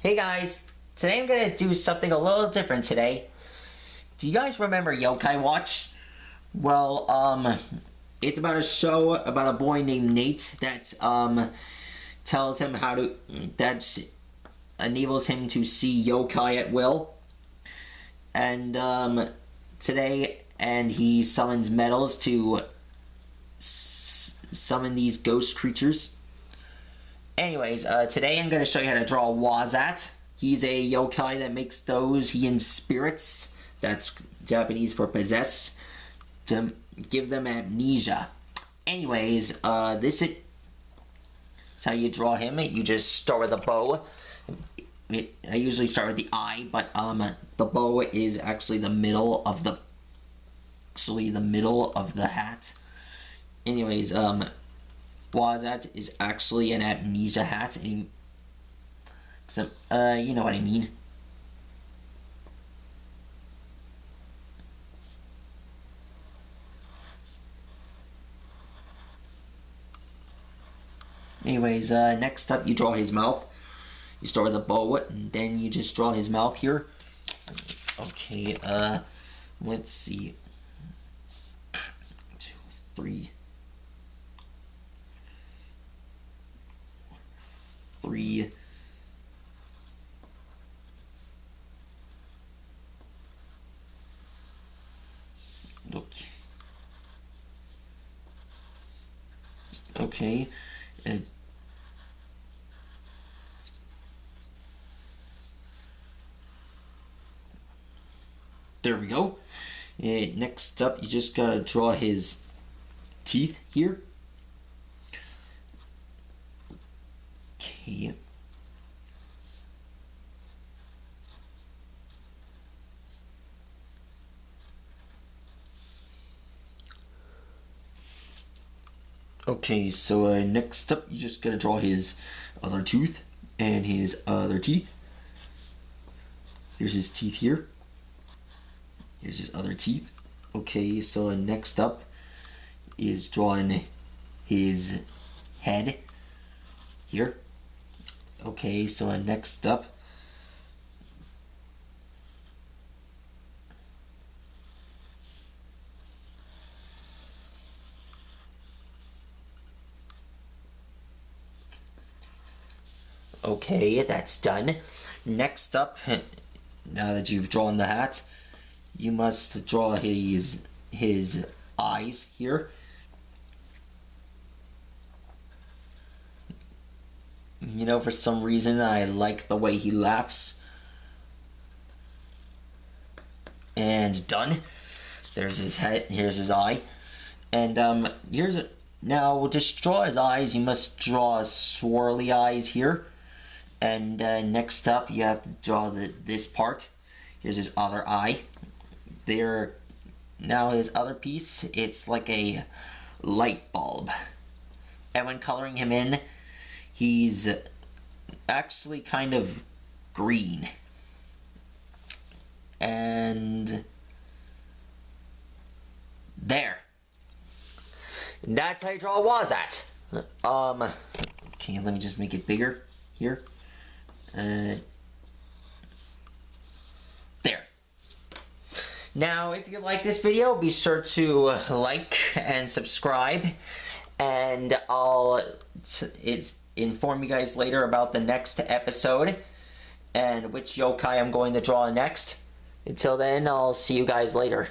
Hey guys, today I'm gonna do something a little different today. Do you guys remember Yokai Watch? Well, it's about a show about a boy named Nate that, tells him that enables him to see yokai at will. And, he summons metals to summon these ghost creatures. Anyways, today I'm going to show you how to draw WAZZAT. He's a yokai that makes those in spirits, that's Japanese for possess, to give them amnesia. Anyways, this is how you draw him. You just start with a bow. I usually start with the eye, but the bow is actually the middle of the hat. Anyways, WAZZAT is actually an amnesia hat. So, you know what I mean. Anyways, next up you draw his mouth. You start with a bow, and then you just draw his mouth here. Okay, let's see. 2, 3. 3. Okay. Okay. There we go. Next up, you just gotta draw his teeth here. Okay. Okay, so next up, you just gotta draw his other tooth and his other teeth. Here's his teeth here. Here's his other teeth. Okay, so next up is drawing his head here. Okay, so next up okay, that's done. Next up, now that you've drawn the hat, you must draw his eyes here. You know, for some reason, I like the way he laughs. And done. There's his head, here's his eye. And, now, just draw his eyes. You must draw swirly eyes here. And, next up, you have to draw this part. Here's his other eye. Now his other piece, it's like a light bulb. And when coloring him in, he's actually kind of green. And there. That's how you draw WAZZAT. Okay, let me just make it bigger here. There. Now, if you like this video, be sure to like and subscribe, and I'll inform you guys later about the next episode and which yokai I'm going to draw next. Until then, I'll see you guys later.